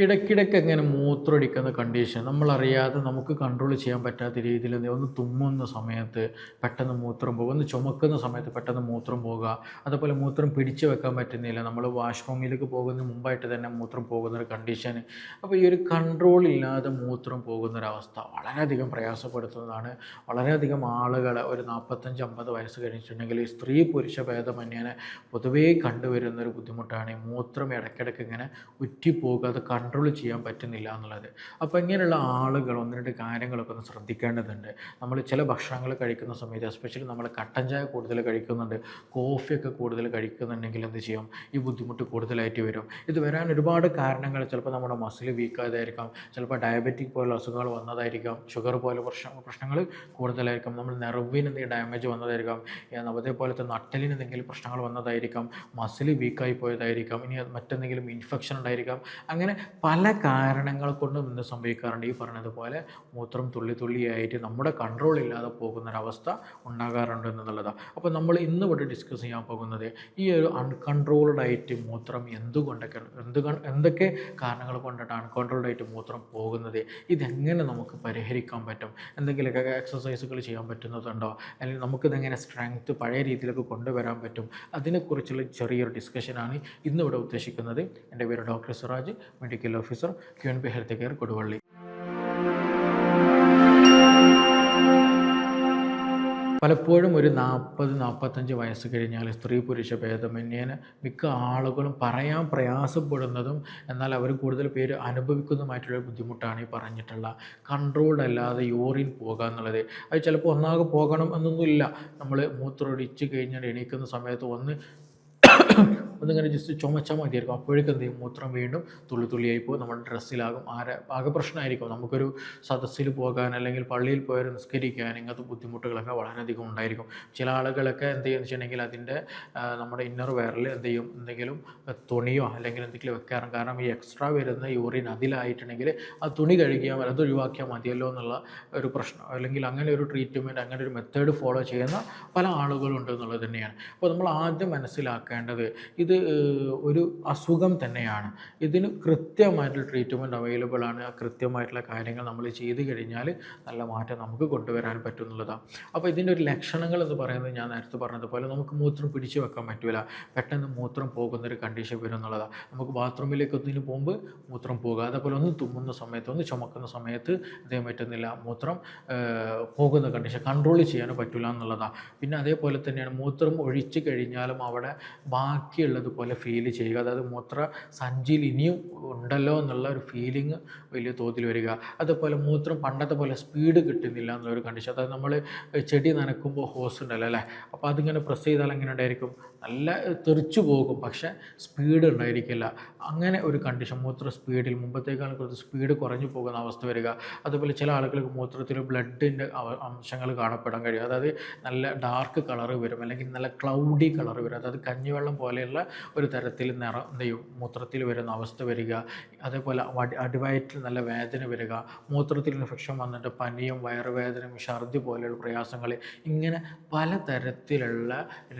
ഇടയ്ക്കിടയ്ക്ക് എങ്ങനെ മൂത്രമൊഴിക്കുന്ന കണ്ടീഷൻ നമ്മളറിയാതെ നമുക്ക് കൺട്രോൾ ചെയ്യാൻ പറ്റാത്ത രീതിയിൽ ഒന്ന് തുമ്മുന്ന സമയത്ത് പെട്ടെന്ന് മൂത്രം പോകുക, ഒന്ന് ചുമക്കുന്ന സമയത്ത് പെട്ടെന്ന് മൂത്രം പോകുക, അതുപോലെ മൂത്രം പിടിച്ചു വെക്കാൻ പറ്റുന്നില്ല, നമ്മൾ വാഷ്റൂമിലേക്ക് പോകുന്നതിന് മുമ്പായിട്ട് തന്നെ മൂത്രം പോകുന്നൊരു കണ്ടീഷൻ. അപ്പോൾ ഈ ഒരു കൺട്രോൾ ഇല്ലാതെ മൂത്രം പോകുന്നൊരവസ്ഥ വളരെയധികം പ്രയാസപ്പെടുത്തുന്നതാണ്. വളരെയധികം ആളുകൾ ഒരു 45-50 വയസ്സ് കഴിഞ്ഞിട്ടുണ്ടെങ്കിൽ ഈ സ്ത്രീ പുരുഷ ഭേദമന്യേനെ പൊതുവേ കണ്ടുവരുന്നൊരു ബുദ്ധിമുട്ടാണ് ഈ മൂത്രം ഇടയ്ക്കിടയ്ക്ക് ഇങ്ങനെ ഉറ്റിപ്പോകുക, അത് കൺട്രോൾ ചെയ്യാൻ പറ്റുന്നില്ല എന്നുള്ളത്. അപ്പോൾ ഇങ്ങനെയുള്ള ആളുകൾ ഒന്ന് രണ്ട് കാര്യങ്ങളൊക്കെ ഒന്ന് ശ്രദ്ധിക്കേണ്ടതുണ്ട്. നമ്മൾ ചില ഭക്ഷണങ്ങൾ കഴിക്കുന്ന സമയത്ത് എസ്പെഷ്യലി നമ്മൾ കട്ടൻ ചായ കൂടുതൽ കഴിക്കുന്നുണ്ട്, കോഫിയൊക്കെ കൂടുതൽ കഴിക്കുന്നുണ്ടെങ്കിൽ എന്ത് ചെയ്യും, ഈ ബുദ്ധിമുട്ട് കൂടുതലായിട്ട് വരും. ഇത് വരാൻ ഒരുപാട് കാരണങ്ങൾ, ചിലപ്പോൾ നമ്മുടെ മസിൽ വീക്കായതായിരിക്കാം, ചിലപ്പോൾ ഡയബറ്റിക് പോലുള്ള അസുഖങ്ങൾ വന്നതായിരിക്കാം, ഷുഗർ പോലെ പ്രശ്നങ്ങൾ കൂടുതലായിരിക്കാം, നമ്മൾ നെർവിന് എന്തെങ്കിലും ഡാമേജ് വന്നതായിരിക്കാം, അതേപോലത്തെ നട്ടലിന് എന്തെങ്കിലും പ്രശ്നങ്ങൾ വന്നതായിരിക്കാം, മസിൽ വീക്കായി പോയതായിരിക്കാം, ഇനി മറ്റെന്തെങ്കിലും ഇൻഫെക്ഷൻ ഉണ്ടായിരിക്കാം. അങ്ങനെ പല കാരണങ്ങൾ കൊണ്ടും ഇന്ന് സംഭവിക്കാറുണ്ട്. ഈ പറഞ്ഞതുപോലെ മൂത്രം തുള്ളി തുള്ളിയായിട്ട് നമ്മുടെ കൺട്രോൾ ഇല്ലാതെ പോകുന്നൊരവസ്ഥ ഉണ്ടാകാറുണ്ട് എന്നുള്ളതാണ്. അപ്പോൾ നമ്മൾ ഇന്ന് ഇവിടെ ഡിസ്കസ് ചെയ്യാൻ പോകുന്നത് ഈ ഒരു അൺകൺട്രോൾഡ് ആയിട്ട് മൂത്രം എന്തൊക്കെ കാരണങ്ങൾ കൊണ്ടിട്ടാണ് അൺകൺട്രോൾഡ് ആയിട്ട് മൂത്രം പോകുന്നത്, ഇതെങ്ങനെ നമുക്ക് പരിഹരിക്കാൻ പറ്റും, എന്തെങ്കിലുമൊക്കെ എക്സസൈസുകൾ ചെയ്യാൻ പറ്റുന്നതുണ്ടോ, അല്ലെങ്കിൽ നമുക്കിതെങ്ങനെ സ്ട്രെങ്ത്ത് പഴയ രീതിയിലൊക്കെ കൊണ്ടുവരാൻ പറ്റും, അതിനെക്കുറിച്ചുള്ള ചെറിയൊരു ഡിസ്കഷനാണ് ഇന്നിവിടെ ഉദ്ദേശിക്കുന്നത്. എൻ്റെ പേര് doctor Siraj, medical officer, QNB health care, Koduvally. പലപ്പോഴും ഒരു 40-45 വയസ്സ് കഴിഞ്ഞാൽ സ്ത്രീ പുരുഷ ഭേദമന്യേന മിക്ക ആളുകളും പറയാൻ പ്രയാസപ്പെടുന്നതും എന്നാൽ അവർ കൂടുതൽ പേര് അനുഭവിക്കുന്നതുമായിട്ടുള്ള ബുദ്ധിമുട്ടാണ് ഈ പറഞ്ഞിട്ടുള്ള കൺട്രോൾഡ് അല്ലാതെ യൂറിൻ പോകുക എന്നുള്ളത്. അത് ചിലപ്പോൾ ഒന്നാകെ പോകണം എന്നൊന്നുമില്ല. നമ്മൾ മൂത്രമൊഴിച്ച് കഴിഞ്ഞാൽ എണീക്കുന്ന സമയത്ത് ഒന്നിങ്ങനെ ജസ്റ്റ് ചുമച്ചാൽ മതിയായിരിക്കും, അപ്പോഴേക്കും എന്ത് ചെയ്യും, മൂത്രം വീണ്ടും തുള്ളി തുള്ളിയായി പോകും, നമ്മുടെ ഡ്രസ്സിലാകും, ആകെ പ്രശ്നമായിരിക്കും. നമുക്കൊരു സദസ്സിൽ പോകാൻ അല്ലെങ്കിൽ പള്ളിയിൽ പോയാൽ നിസ്കരിക്കാൻ ഇങ്ങനത്തെ ബുദ്ധിമുട്ടുകളൊക്കെ വളരെയധികം ഉണ്ടായിരിക്കും. ചില ആളുകളൊക്കെ എന്ത് ചെയ്യുമെന്ന് വെച്ചിട്ടുണ്ടെങ്കിൽ അതിൻ്റെ നമ്മുടെ ഇന്നർ വെയറിൽ എന്ത് ചെയ്യും, എന്തെങ്കിലും തുണിയോ അല്ലെങ്കിൽ എന്തെങ്കിലും വെക്കാറും. കാരണം ഈ എക്സ്ട്രാ വരുന്ന യൂറിൻ അതിലായിട്ടുണ്ടെങ്കിൽ ആ തുണി കഴുകിയാൽ അത് ഒഴിവാക്കിയാൽ മതിയല്ലോ എന്നുള്ള ഒരു പ്രശ്നം, അല്ലെങ്കിൽ അങ്ങനെ ഒരു ട്രീറ്റ്മെൻറ്റ്, അങ്ങനെ ഒരു മെത്തേഡ് ഫോളോ ചെയ്യുന്ന പല ആളുകളുണ്ട് എന്നുള്ളത് തന്നെയാണ്. അപ്പോൾ നമ്മൾ ആദ്യം മനസ്സിലാക്കേണ്ടത് ഇത് ഒരു അസുഖം തന്നെയാണ്. ഇതിന് കൃത്യമായിട്ടുള്ള ട്രീറ്റ്മെൻറ്റ് അവൈലബിൾ ആണ്. ആ കൃത്യമായിട്ടുള്ള കാര്യങ്ങൾ നമ്മൾ ചെയ്ത് കഴിഞ്ഞാൽ നല്ല മാറ്റം നമുക്ക് കൊണ്ടുവരാൻ പറ്റും എന്നുള്ളതാണ്. അപ്പോൾ ഇതിൻ്റെ ഒരു ലക്ഷണങ്ങൾ എന്ന് പറയുന്നത് ഞാൻ നേരത്തെ പറഞ്ഞതുപോലെ നമുക്ക് മൂത്രം പിടിച്ചു വെക്കാൻ പറ്റില്ല, പെട്ടെന്ന് മൂത്രം പോകുന്നൊരു കണ്ടീഷൻ വരും എന്നുള്ളതാണ്. നമുക്ക് ബാത്റൂമിലേക്ക് ഒന്നിന് പോകുമ്പോൾ മൂത്രം പോകുക, അതേപോലെ ഒന്ന് തുമ്മുന്ന സമയത്ത് ഒന്ന് ചുമക്കുന്ന സമയത്ത് ഇതേം പറ്റുന്നില്ല, മൂത്രം പോകുന്ന കണ്ടീഷൻ കൺട്രോൾ ചെയ്യാൻ പറ്റില്ല എന്നുള്ളതാണ്. പിന്നെ അതേപോലെ തന്നെയാണ് മൂത്രം ഒഴിച്ച് കഴിഞ്ഞാലും അവിടെ ബാക്കിയുള്ളതുപോലെ ഫീൽ ചെയ്യുക, അതായത് മൂത്ര സഞ്ചിയിൽ ഇനിയും ഉണ്ടല്ലോ എന്നുള്ള ഒരു ഫീലിംഗ് വലിയ തോതിൽ വരിക. അതുപോലെ മൂത്രം പണ്ടത്തെ പോലെ സ്പീഡ് കിട്ടുന്നില്ല എന്നുള്ളൊരു കണ്ടീഷൻ, അതായത് നമ്മൾ ചെടി നനയ്ക്കുമ്പോൾ ഹോസ് ഉണ്ടല്ലോ അല്ലേ, അപ്പോൾ അതിങ്ങനെ പ്രസ് ചെയ്താൽ എങ്ങനെ ഉണ്ടായിരിക്കും, നല്ല തെറിച്ചു പോകും, പക്ഷേ സ്പീഡ് ഉണ്ടായിരിക്കില്ല. അങ്ങനെ ഒരു കണ്ടീഷൻ, മൂത്ര സ്പീഡിൽ മുമ്പത്തേക്കാളും കുറച്ച് സ്പീഡ് കുറഞ്ഞു പോകുന്ന അവസ്ഥ വരിക. അതുപോലെ ചില ആളുകൾക്ക് മൂത്രത്തിൽ ബ്ലഡിൻ്റെ അംശങ്ങൾ കാണപ്പെടാൻ കഴിയും, അതായത് നല്ല ഡാർക്ക് കളറ് വരും, അല്ലെങ്കിൽ നല്ല ക്ലൗഡി കളർ വരും, അതായത് കഞ്ഞിവെള്ളം പോലെയുള്ള ഒരു തരത്തിൽ നിറം എന്ത് ചെയ്യും മൂത്രത്തിൽ വരുന്ന അവസ്ഥ വരിക. അതേപോലെ അടിവയറ്റിൽ നല്ല വേദന വരിക, മൂത്രത്തിൽ ഇൻഫെക്ഷൻ വന്നിട്ട് പനിയും വയറുവേദനയും ഛർദി പോലെയുള്ള പ്രയാസങ്ങൾ, ഇങ്ങനെ പലതരത്തിലുള്ള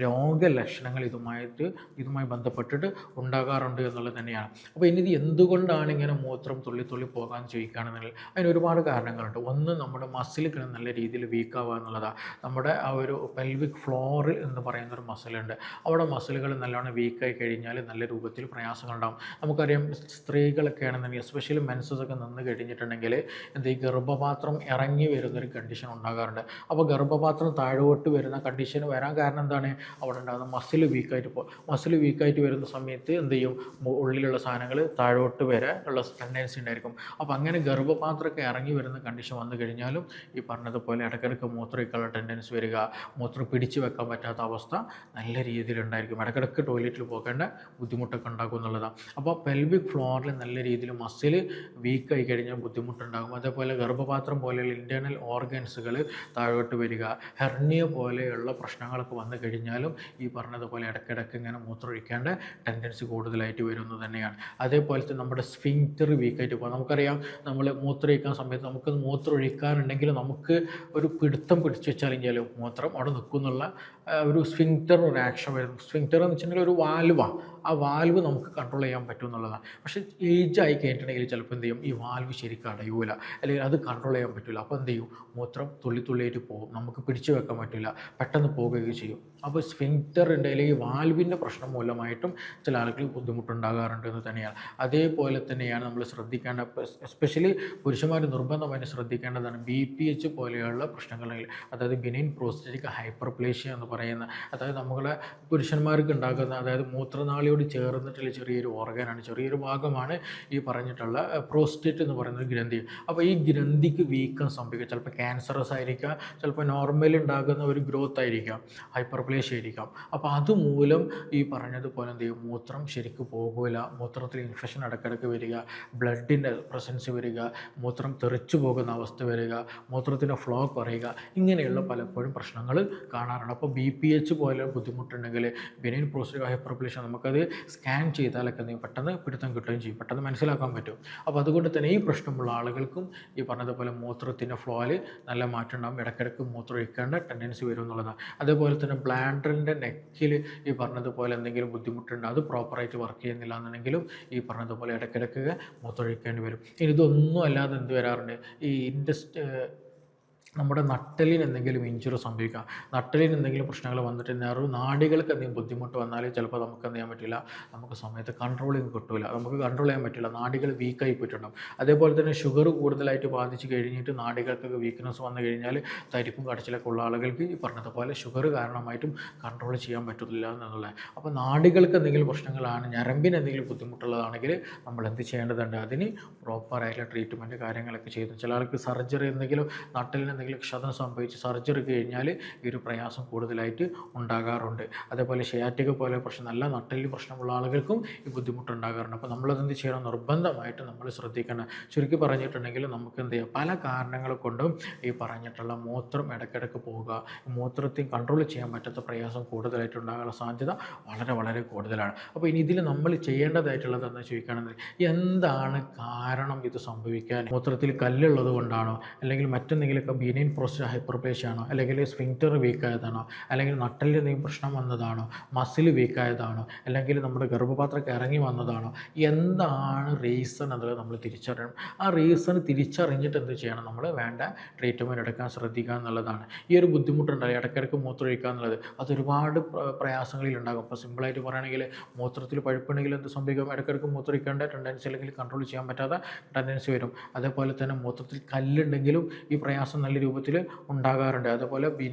രോഗലക്ഷണങ്ങൾ ഇതുമായി ബന്ധപ്പെട്ടിട്ട് ഉണ്ടാകാറുണ്ട് എന്നുള്ളത് തന്നെയാണ്. അപ്പോൾ ഇനി ഇത് എന്തുകൊണ്ടാണ് ഇങ്ങനെ മൂത്രം തുള്ളി തുള്ളി പോകാൻ ചോദിക്കുകയാണെന്നുണ്ടെങ്കിൽ അതിന് ഒരുപാട് കാരണങ്ങളുണ്ട്. ഒന്ന്, നമ്മുടെ മസിലുകൾ നല്ല രീതിയിൽ വീക്കാവുക എന്നുള്ളതാണ്. നമ്മുടെ ആ ഒരു പെൽവിക് ഫ്ലോർ എന്ന് പറയുന്നൊരു മസിലുണ്ട്, അവിടെ മസിലുകൾ നല്ലോണം വീക്കായി കഴിഞ്ഞാൽ നല്ല രൂപത്തിൽ പ്രയാസങ്ങളുണ്ടാകും. നമുക്കറിയാം സ്ത്രീകളൊക്കെ ആണെന്നുണ്ടെങ്കിൽ എസ്പെഷ്യലി മെൻസസ് ഒക്കെ നിന്ന് കഴിഞ്ഞിട്ടുണ്ടെങ്കിൽ ഈ ഗർഭപാത്രം ഇറങ്ങി വരുന്നൊരു കണ്ടീഷൻ ഉണ്ടാകാറുണ്ട്. അപ്പോൾ ഗർഭപാത്രം താഴോട്ട് വരുന്ന കണ്ടീഷൻ വരാൻ കാരണം എന്താണ്, അവിടെ ഉണ്ടാകുന്ന മസിൽ വീക്കായിട്ട് വരുന്ന സമയത്ത് എന്ത് ചെയ്യും, ഉള്ളിലുള്ള സാധനങ്ങൾ താഴോട്ട് വരെ ഉള്ള ടെൻഡൻസി ഉണ്ടായിരിക്കും. അപ്പോൾ അങ്ങനെ ഗർഭപാത്രമൊക്കെ ഇറങ്ങി വരുന്ന കണ്ടീഷൻ വന്നു കഴിഞ്ഞാലും ഈ പറഞ്ഞതുപോലെ ഇടയ്ക്കിടയ്ക്ക് മൂത്രമൊക്കെയുള്ള ടെൻഡൻസി വരിക, മൂത്രം പിടിച്ചു വെക്കാൻ പറ്റാത്ത അവസ്ഥ നല്ല രീതിയിലുണ്ടായിരിക്കും, ഇടയ്ക്കിടയ്ക്ക് ടോയ്ലറ്റിൽ പോകേണ്ട ബുദ്ധിമുട്ടൊക്കെ ഉണ്ടാകും എന്നുള്ളതാണ്. അപ്പോൾ പെൽവിക് ഫ്ലോറിൽ നല്ല രീതിയിൽ മസിൽ വീക്കായി കഴിഞ്ഞാൽ ബുദ്ധിമുട്ടുണ്ടാകും. അതേപോലെ ഗർഭപാത്രം പോലെയുള്ള ഇൻറ്റേർണൽ ഓർഗൻസുകൾ താഴോട്ട് വരിക, ഹെർണിയ പോലെയുള്ള പ്രശ്നങ്ങളൊക്കെ വന്നു കഴിഞ്ഞാലും ഈ പറഞ്ഞതുപോലെ ഇടയ്ക്കിടയ്ക്ക് ഇങ്ങനെ മൂത്രമൊഴിക്കേണ്ട ടെൻഡൻസി കൂടുതലായിട്ട് വരുന്നത് തന്നെയാണ്. അതേപോലെ തന്നെ നമ്മുടെ സ്ഫിങ്ക്റ്റർ വീക്കായിട്ട് പോകും. നമുക്കറിയാം, നമ്മൾ മൂത്രമൊഴിക്കുന്ന സമയത്ത് നമുക്ക് മൂത്രമൊഴിക്കാനുണ്ടെങ്കിൽ നമുക്ക് ഒരു പിടുത്തം പിടിച്ചു വെച്ചാലെങ്കിൽ മൂത്രം അവിടെ നിൽക്കുന്നുള്ള ഒരു സ്ഫിങ്ക്റ്റർ ഒരു ആക്ഷൻ വരുന്നു. സ്ഫിങ്ക്റ്റർ എന്ന് വെച്ചിട്ടുണ്ടെങ്കിൽ ഒരു വാൽവാണ്, ആ വാൽവ് നമുക്ക് കൺട്രോൾ ചെയ്യാൻ പറ്റും എന്നുള്ളതാണ്. പക്ഷേ ഏജ് ആയി കഴിഞ്ഞിട്ടുണ്ടെങ്കിൽ ചിലപ്പോൾ എന്ത് ചെയ്യും, ഈ വാൽവ് ശരിക്കും അടയൂല, അല്ലെങ്കിൽ അത് കൺട്രോൾ ചെയ്യാൻ പറ്റില്ല. അപ്പോൾ എന്ത് ചെയ്യും, മൂത്രം തുള്ളിയായിട്ട് പോകും, നമുക്ക് പിടിച്ചു വെക്കാൻ പറ്റില്ല, പെട്ടെന്ന് പോകുകയും ചെയ്യും. അപ്പോൾ സ്ഫിങ്ക്റ്ററിൻ്റെ അല്ലെങ്കിൽ വാൽവിൻ്റെ പ്രശ്നം മൂലമായിട്ടും ചില ആളുകൾ ബുദ്ധിമുട്ടുണ്ടാകാറുണ്ട് എന്ന് തന്നെയാണ്. അതേപോലെ തന്നെയാണ് നമ്മൾ ശ്രദ്ധിക്കേണ്ട, എസ്പെഷ്യലി പുരുഷന്മാർ നിർബന്ധമായിട്ട് ശ്രദ്ധിക്കേണ്ടതാണ് BPH പോലെയുള്ള പ്രശ്നങ്ങളിൽ, അതായത് ബിനൈൻ പ്രോസ്റ്റേറ്റിക് ഹൈപ്പർപ്ലേഷ്യ എന്ന് പറയുന്ന, അതായത് നമ്മളെ പുരുഷന്മാർക്ക് ഉണ്ടാകുന്ന, അതായത് മൂത്രനാളിയോട് ചേർന്നിട്ടുള്ള ചെറിയൊരു ഓർഗനാണ്, ചെറിയൊരു ഭാഗമാണ് ഈ പറഞ്ഞിട്ടുള്ള പ്രോസ്റ്റേറ്റ് എന്ന് പറയുന്ന ഗ്രന്ഥി. അപ്പോൾ ഈ ഗ്രന്ഥിക്ക് വീക്കം സംഭവിക്കുക, ചിലപ്പോൾ ക്യാൻസറസ് ആയിരിക്കാം, ചിലപ്പോൾ നോർമൽ ഉണ്ടാകുന്ന ഒരു ഗ്രോത്ത് ആയിരിക്കാം, ഹൈപ്പർപ്ലേഷ്യ ആയിരിക്കാം. അപ്പോൾ അതുമൂലം ഈ പറഞ്ഞതുപോലെ എന്ത് ചെയ്യും, മൂത്രം ശരിക്കും പോകില്ല, മൂത്രത്തിൽ ഇൻഫെക്ഷൻ ഇടയ്ക്കിടയ്ക്ക് വരിക, ബ്ലഡിൻ്റെ പ്രസൻസ് വരിക, മൂത്രം തെറിച്ചു പോകുന്ന അവസ്ഥ വരിക, മൂത്രത്തിൻ്റെ ഫ്ലോ കുറയുക, ഇങ്ങനെയുള്ള പലപ്പോഴും പ്രശ്നങ്ങൾ കാണാറുണ്ട്. അപ്പോൾ BPH പോലെ ബുദ്ധിമുട്ടുണ്ടെങ്കിൽ, ബിനൈൻ പ്രോസ്റ്റേറ്റിക് ഹൈപ്പർപ്ലേഷ്യ, നമുക്കത് സ്കാൻ ചെയ്താലൊക്കെ എന്തെങ്കിലും പെട്ടെന്ന് പിടുത്തം കിട്ടുകയും ചെയ്യും, പെട്ടെന്ന് മനസ്സിലാക്കാൻ പറ്റും. അപ്പോൾ അതുകൊണ്ട് തന്നെ ഈ പ്രശ്നമുള്ള ആളുകൾക്കും ഈ പറഞ്ഞതുപോലെ മൂത്രത്തിൻ്റെ ഫ്ലോയിൽ നല്ല മാറ്റം ഉണ്ടാകും, ഇടയ്ക്കിടയ്ക്ക് മൂത്രം ഒഴിക്കേണ്ട ടെൻഡൻസി വരും എന്നുള്ളതാണ്. അതേപോലെ തന്നെ ബ്ലാഡറിൻ്റെ നെക്കിൽ ഈ പറഞ്ഞതുപോലെ എന്തെങ്കിലും ബുദ്ധിമുട്ടുണ്ട്, അത് പ്രോപ്പറായിട്ട് വർക്ക് ചെയ്യുന്നില്ല എന്നുണ്ടെങ്കിലും ഈ പറഞ്ഞതുപോലെ ഇടയ്ക്കിടയ്ക്ക് മൂത്രമൊഴിക്കേണ്ടി വരും. ഇനി ഇതൊന്നും അല്ലാതെ എന്ത് വരാറുണ്ട്, ഈ നമ്മുടെ നട്ടലിന് എന്തെങ്കിലും ഇഞ്ചുറി സംഭവിക്കാം, നട്ടലിന് എന്തെങ്കിലും പ്രശ്നങ്ങൾ വന്നിട്ട് നാഡികൾക്ക് എന്തെങ്കിലും ബുദ്ധിമുട്ട് വന്നാൽ ചിലപ്പോൾ നമുക്ക് എന്ത് ചെയ്യാൻ പറ്റില്ല, നമുക്ക് സമയത്ത് കൺട്രോളിങ് കിട്ടില്ല, നമുക്ക് കൺട്രോൾ ചെയ്യാൻ പറ്റില്ല, നാഡികൾ വീക്കായി പോയിട്ടുണ്ടാകും. അതേപോലെ തന്നെ ഷുഗർ കൂടുതലായിട്ട് ബാധിച്ച് കഴിഞ്ഞിട്ട് നാഡികൾക്കൊക്കെ വീക്ക്നെസ് വന്നു കഴിഞ്ഞാൽ തരിപ്പും കടച്ചിലൊക്കെ ഉള്ള ആളുകൾക്ക് ഈ പറഞ്ഞതുപോലെ ഷുഗർ കാരണമായിട്ടും കൺട്രോൾ ചെയ്യാൻ പറ്റില്ല എന്നുള്ളത്. അപ്പോൾ നാഡികൾക്ക് എന്തെങ്കിലും പ്രശ്നങ്ങളാണ്, ഞരമ്പിന് എന്തെങ്കിലും ബുദ്ധിമുട്ടുള്ളതാണെങ്കിൽ നമ്മൾ എന്ത് ചെയ്യേണ്ടതുണ്ട്, അതിന് പ്രോപ്പറായിട്ടുള്ള ട്രീറ്റ്മെൻറ്റ് കാര്യങ്ങളൊക്കെ ചെയ്തു. ചില ആൾക്ക് സർജറി, എന്തെങ്കിലും നട്ടലിന് ക്ഷതം സംഭവിച്ച് സർജറി കഴിഞ്ഞാൽ ഈ ഒരു പ്രയാസം കൂടുതലായിട്ട് ഉണ്ടാകാറുണ്ട്. അതേപോലെ ഷിയാറ്റിക പോലെ പ്രശ്നം, നല്ല നട്ടലിൽ പ്രശ്നമുള്ള ആളുകൾക്കും ഈ ബുദ്ധിമുട്ടുണ്ടാകാറുണ്ട്. അപ്പോൾ നമ്മളതെന്ത് ചെയ്യണം, നിർബന്ധമായിട്ട് നമ്മൾ ശ്രദ്ധിക്കണം. ചുരുക്കി പറഞ്ഞിട്ടുണ്ടെങ്കിൽ നമുക്ക് എന്ത് ചെയ്യാം, പല കാരണങ്ങൾ കൊണ്ടും ഈ പറഞ്ഞിട്ടുള്ള മൂത്രം ഇടയ്ക്കിടയ്ക്ക് പോവുക, മൂത്രത്തിൽ കൺട്രോൾ ചെയ്യാൻ പറ്റാത്ത പ്രയാസം കൂടുതലായിട്ട് ഉണ്ടാകാനുള്ള സാധ്യത വളരെ വളരെ കൂടുതലാണ്. അപ്പോൾ ഇനി ഇതിൽ നമ്മൾ ചെയ്യേണ്ടതായിട്ടുള്ളത് എന്ന് ചോദിക്കുകയാണെങ്കിൽ, എന്താണ് കാരണം ഇത് സംഭവിക്കാൻ? മൂത്രത്തിൽ കല്ലുള്ളത് കൊണ്ടാണോ, അല്ലെങ്കിൽ മറ്റെന്തെങ്കിലുമൊക്കെ ബിനൈൻ പ്രോസ്റ്റേറ്റ് ഹൈപ്പർപ്ലേഷ്യ ആണോ, അല്ലെങ്കിൽ സ്ഫിങ്ക്റ്റർ വീക്കായതാണോ, അല്ലെങ്കിൽ നട്ടലിൽ എന്തെങ്കിലും പ്രശ്നം വന്നതാണോ, മസിൽ വീക്കായതാണോ, അല്ലെങ്കിൽ നമ്മുടെ ഗർഭപാത്രമൊക്കെ ഇറങ്ങി വന്നതാണോ, എന്താണ് റീസൺ എന്നുള്ളത് നമ്മൾ തിരിച്ചറിയണം. ആ റീസൺ തിരിച്ചറിഞ്ഞിട്ട് എന്ത് ചെയ്യണം, നമ്മൾ വേണ്ട ട്രീറ്റ്മെൻറ്റ് എടുക്കാൻ ശ്രദ്ധിക്കുക എന്നുള്ളതാണ്. ഈ ഒരു ബുദ്ധിമുട്ടുണ്ടല്ലോ, ഇടയ്ക്കിടയ്ക്ക് മൂത്രമൊഴിക്കുക എന്നുള്ളത്, അതൊരുപാട് പ്രയാസങ്ങളിൽ ഉണ്ടാകും. അപ്പോൾ സിമ്പിളായിട്ട് പറയുകയാണെങ്കിൽ, മൂത്രത്തിൽ പഴുപ്പുണ്ടെങ്കിൽ എന്ത് സംഭവിക്കും, ഇടയ്ക്കിടയ്ക്ക് മൂത്രമൊഴിക്കേണ്ട ടെൻഡൻസി അല്ലെങ്കിൽ കൺട്രോൾ ചെയ്യാൻ പറ്റാത്ത ടെൻഡൻസി വരും. അതേപോലെ തന്നെ മൂത്രത്തിൽ കല്ലുണ്ടെങ്കിലും ഈ പ്രയാസം നല്ല രൂപത്തിൽ ഉണ്ടാകാറുണ്ട്. അതുപോലെ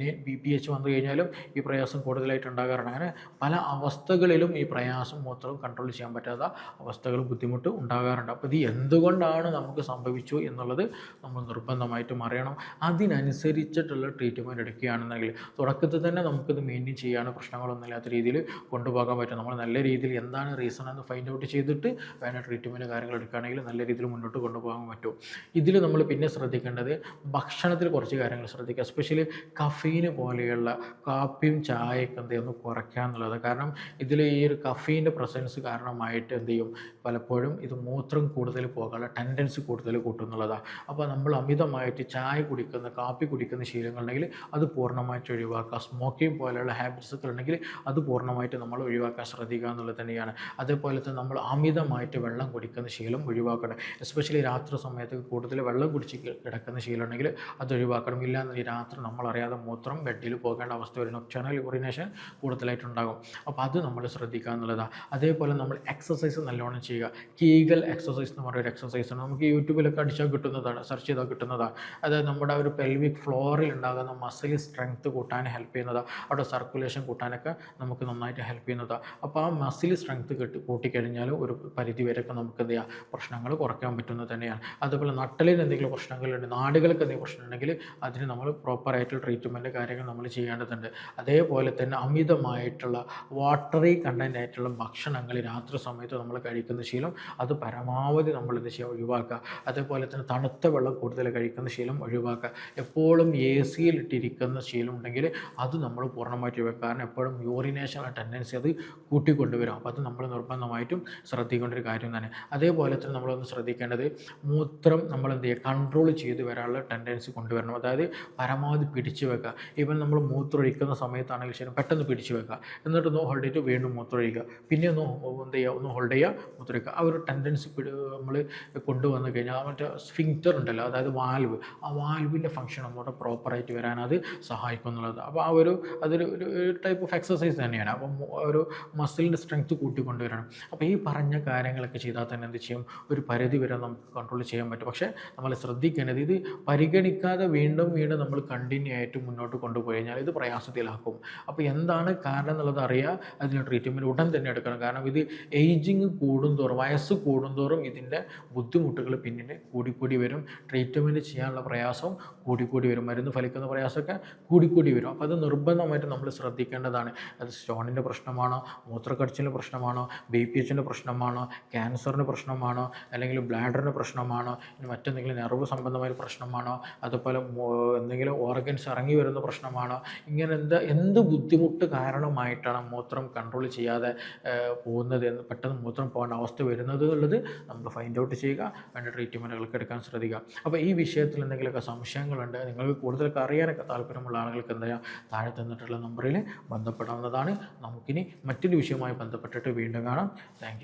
BPH വന്നു കഴിഞ്ഞാലും ഈ പ്രയാസം കൂടുതലായിട്ട് ഉണ്ടാകാറുണ്ട്. അങ്ങനെ പല അവസ്ഥകളിലും ഈ പ്രയാസം മൂത്രം കൺട്രോൾ ചെയ്യാൻ പറ്റാത്ത അവസ്ഥകൾ, ബുദ്ധിമുട്ട് ഉണ്ടാകാറുണ്ട്. അപ്പോൾ ഇത് എന്തുകൊണ്ടാണ് നമുക്ക് സംഭവിച്ചു എന്നുള്ളത് നമ്മൾ നിർബന്ധമായിട്ടും അറിയണം. അതിനനുസരിച്ചിട്ടുള്ള ട്രീറ്റ്മെൻറ്റ് എടുക്കുകയാണെന്നുണ്ടെങ്കിൽ തുടക്കത്തിൽ തന്നെ നമുക്കിത് മെയിൻറ്റെയിൻ ചെയ്യാൻ പ്രശ്നങ്ങളൊന്നും ഇല്ലാത്ത രീതിയിൽ കൊണ്ടുപോകാൻ പറ്റും. നമ്മൾ നല്ല രീതിയിൽ എന്താണ് റീസൺ എന്ന് ഫൈൻഡ് ഔട്ട് ചെയ്തിട്ട് വേണ്ട ട്രീറ്റ്മെൻറ്റ് കാര്യങ്ങൾ എടുക്കുകയാണെങ്കിൽ നല്ല രീതിയിൽ മുന്നോട്ട് കൊണ്ടുപോകാൻ പറ്റും. ഇതിൽ നമ്മൾ പിന്നെ ശ്രദ്ധിക്കേണ്ടത്, ഭക്ഷണത്തിൽ കുറച്ച് കാര്യങ്ങൾ ശ്രദ്ധിക്കുക. എസ്പെഷ്യലി കഫീന് പോലെയുള്ള കാപ്പിയും ചായയൊക്കെ എന്ത് ചെയ്യുന്നു, കുറയ്ക്കുക എന്നുള്ളത്. കാരണം ഇതിൽ ഈ ഒരു കഫീൻ്റെ പ്രസൻസ് കാരണമായിട്ട് എന്ത് ചെയ്യും, പലപ്പോഴും ഇത് മൂത്രം കൂടുതൽ പോകാനുള്ള ടെൻഡൻസി കൂടുതൽ കൂട്ടുന്നുള്ളതാണ്. അപ്പോൾ നമ്മൾ അമിതമായിട്ട് ചായ കുടിക്കുന്ന, കാപ്പി കുടിക്കുന്ന ശീലങ്ങളുണ്ടെങ്കിൽ അത് പൂർണ്ണമായിട്ട് ഒഴിവാക്കുക. സ്മോക്കിംഗ് പോലെയുള്ള ഹാബിറ്റ്സ് ഒക്കെ ഉണ്ടെങ്കിൽ അത് പൂർണ്ണമായിട്ട് നമ്മൾ ഒഴിവാക്കാൻ ശ്രദ്ധിക്കുക എന്നുള്ളത് തന്നെയാണ്. അതേപോലെ തന്നെ നമ്മൾ അമിതമായിട്ട് വെള്ളം കുടിക്കുന്ന ശീലം ഒഴിവാക്കണം. എസ്പെഷ്യലി രാത്രി സമയത്ത് കൂടുതൽ വെള്ളം കുടിച്ച് കിടക്കുന്ന ശീലം ഉണ്ടെങ്കിൽ അത് ഒഴിവാക്കണം. ഇല്ലാന്ന് രാത്രി നമ്മളറിയാതെ മൂത്രം ബെഡിൽ പോകേണ്ട അവസ്ഥ വരും, നൊക്ടേണൽ യൂറിനേഷൻ കൂടുതലായിട്ടുണ്ടാകും. അപ്പോൾ അത് നമ്മൾ ശ്രദ്ധിക്കുക എന്നുള്ളതാണ്. അതേപോലെ നമ്മൾ എക്സസൈസ് നല്ലോണം ചെയ്യുക. കീഗൽ എക്സസൈസ് എന്ന് പറയുന്ന ഒരു എക്സസൈസാണ്, നമുക്ക് യൂട്യൂബിലൊക്കെ അടിച്ചാൽ കിട്ടുന്നതാണ്, സെർച്ച് ചെയ്താൽ കിട്ടുന്നതാണ്. അതായത് നമ്മുടെ ഒരു പെൽവിക് ഫ്ലോറിൽ ഉണ്ടാകുന്ന മസിൽ സ്ട്രെങ്ത് കൂട്ടാൻ ഹെൽപ്പ് ചെയ്യുന്നതാണ്, അവിടെ സർക്കുലേഷൻ കൂട്ടാനൊക്കെ നമുക്ക് നന്നായിട്ട് ഹെൽപ്പ് ചെയ്യുന്നതാണ്. അപ്പോൾ ആ മസിൽ സ്ട്രെങ്ത് കൂട്ടിക്കഴിഞ്ഞാൽ ഒരു പരിധി വരെയൊക്കെ നമുക്ക് എന്ത് ചെയ്യാം, പ്രശ്നങ്ങൾ കുറയ്ക്കാൻ പറ്റുന്നത് തന്നെയാണ്. അതുപോലെ നട്ടലിന് എന്തെങ്കിലും പ്രശ്നങ്ങളുണ്ട്, നാടുകൾക്ക് എന്തെങ്കിലും പ്രശ്നമുണ്ടെങ്കിൽ അതിന് നമ്മൾ പ്രോപ്പറായിട്ടുള്ള ട്രീറ്റ്മെൻറ്റ് കാര്യങ്ങൾ നമ്മൾ ചെയ്യേണ്ടതുണ്ട്. അതേപോലെ തന്നെ അമിതമായിട്ടുള്ള വാട്ടറി കണ്ടൻ്റ് ആയിട്ടുള്ള ഭക്ഷണങ്ങൾ രാത്രി സമയത്ത് നമ്മൾ കഴിക്കുന്ന ശീലം അത് പരമാവധി നമ്മൾ എന്ത് ചെയ്യുക, ഒഴിവാക്കുക. അതേപോലെ തന്നെ തണുത്ത വെള്ളം കൂടുതൽ കഴിക്കുന്ന ശീലം ഒഴിവാക്കുക. എപ്പോഴും AC-യിലിട്ടിരിക്കുന്ന ശീലം ഉണ്ടെങ്കിൽ അത് നമ്മൾ പൂർണ്ണമായിട്ട് ഒഴിവാക്കുക. കാരണം എപ്പോഴും യൂറിനേഷൻ ടെൻഡൻസി അത് കൂട്ടിക്കൊണ്ടുവരും. അപ്പോൾ അത് നമ്മൾ നിർബന്ധമായിട്ടും ശ്രദ്ധിക്കേണ്ട ഒരു കാര്യം തന്നെ. അതേപോലെ തന്നെ നമ്മളൊന്ന് ശ്രദ്ധിക്കേണ്ടത്, മൂത്രം നമ്മൾ എന്ത് ചെയ്യുക, കൺട്രോൾ ചെയ്ത് വരാനുള്ള ടെൻഡൻസി കൊണ്ടുവരിക. കൊണ്ടുവരണം. അതായത് പരമാവധി പിടിച്ചു വെക്കുക. ഈവൻ നമ്മൾ മൂത്രമൊഴിക്കുന്ന സമയത്താണെങ്കിൽ ശരി പെട്ടെന്ന് പിടിച്ചു വെക്കുക, എന്നിട്ട് ഒന്ന് ഹോൾഡ് ചെയ്തിട്ട് വീണ്ടും മൂത്രമൊഴിക്കുക, പിന്നെ ഒന്ന് എന്ത് ചെയ്യുക, ഒന്ന് ഹോൾഡ് ചെയ്യുക, മൂത്രമൊഴിക്കുക. ആ ഒരു ടെൻഡൻസി നമ്മൾ കൊണ്ടുവന്ന് കഴിഞ്ഞാൽ മറ്റേ സ്ഫിങ്ക്റ്റർ ഉണ്ടല്ലോ, അതായത് വാൽവ്, ആ വാൽവിൻ്റെ ഫംഗ്ഷൻ ഒന്നുകൂടെ പ്രോപ്പറായിട്ട് വരാൻ അത് സഹായിക്കും എന്നുള്ളത്. അപ്പോൾ അതൊരു ടൈപ്പ് ഓഫ് എക്സസൈസ് തന്നെയാണ്. അപ്പം ഒരു മസിലിൻ്റെ സ്ട്രെങ്ത് കൂട്ടിക്കൊണ്ടുവരണം. അപ്പോൾ ഈ പറഞ്ഞ കാര്യങ്ങളൊക്കെ ചെയ്താൽ തന്നെ എന്ത് ചെയ്യും, ഒരു പരിധി വരെ നമുക്ക് കൺട്രോൾ ചെയ്യാൻ പറ്റും. പക്ഷേ നമ്മൾ ശ്രദ്ധിക്കേണ്ടത് ഇത് പരിഗണിക്കാതെ വീണ്ടും വീണ്ടും നമ്മൾ കണ്ടിന്യൂ ആയിട്ട് മുന്നോട്ട് കൊണ്ടുപോയി കഴിഞ്ഞാൽ ഇത് പ്രയാസത്തിലാക്കും. അപ്പോൾ എന്താണ് കാരണം എന്നുള്ളത് അറിയുക, അതിന് ട്രീറ്റ്മെൻറ്റ് ഉടൻ തന്നെ എടുക്കണം. കാരണം ഇത് ഏജിങ് കൂടുന്തോറും, വയസ്സ് കൂടുന്തോറും ഇതിൻ്റെ ബുദ്ധിമുട്ടുകൾ പിന്നീട് കൂടിക്കൂടി വരും. ട്രീറ്റ്മെൻറ്റ് ചെയ്യാനുള്ള പ്രയാസം കൂടിക്കൂടി വരും, മരുന്ന് ഫലിക്കുന്ന പ്രയാസമൊക്കെ കൂടിക്കൂടി വരും. അപ്പോൾ അത് നിർബന്ധമായിട്ട് നമ്മൾ ശ്രദ്ധിക്കേണ്ടതാണ്. അത് സ്റ്റോണിൻ്റെ പ്രശ്നമാണോ, മൂത്രക്കടച്ചിലിൻ്റെ പ്രശ്നമാണോ, BPHൻ്റെ പ്രശ്നമാണോ, ക്യാൻസറിൻ്റെ പ്രശ്നമാണോ, അല്ലെങ്കിൽ ബ്ലാഡറിൻ്റെ പ്രശ്നമാണോ, ഇനി മറ്റെന്തെങ്കിലും നെർവ് സംബന്ധമായ പ്രശ്നമാണോ, അതുപോലെ എന്തെങ്കിലും ഓർഗൻസ് ഇറങ്ങി വരുന്ന പ്രശ്നമാണോ, ഇങ്ങനെ എന്ത് ബുദ്ധിമുട്ട് കാരണമായിട്ടാണ് മൂത്രം കൺട്രോൾ ചെയ്യാതെ പോകുന്നത്, പെട്ടെന്ന് മൂത്രം പോകേണ്ട അവസ്ഥ വരുന്നത് എന്നുള്ളത് നമ്മൾ ഫൈൻഡ് ഔട്ട് ചെയ്യുക, വേണ്ട ട്രീറ്റ്മെൻറ്റുകൾക്ക് എടുക്കാൻ ശ്രദ്ധിക്കുക. അപ്പോൾ ഈ വിഷയത്തിൽ എന്തെങ്കിലുമൊക്കെ സംശയങ്ങളുണ്ട്, നിങ്ങൾക്ക് കൂടുതലൊക്കെ അറിയാനൊക്കെ താല്പര്യമുള്ള ആളുകൾക്ക് എന്താ താഴെ തന്നിട്ടുള്ള നമ്പറിൽ ബന്ധപ്പെടാവുന്നതാണ്. നമുക്കിനി മറ്റൊരു വിഷയവുമായി ബന്ധപ്പെട്ടിട്ട് വീണ്ടും കാണാം. Thank you.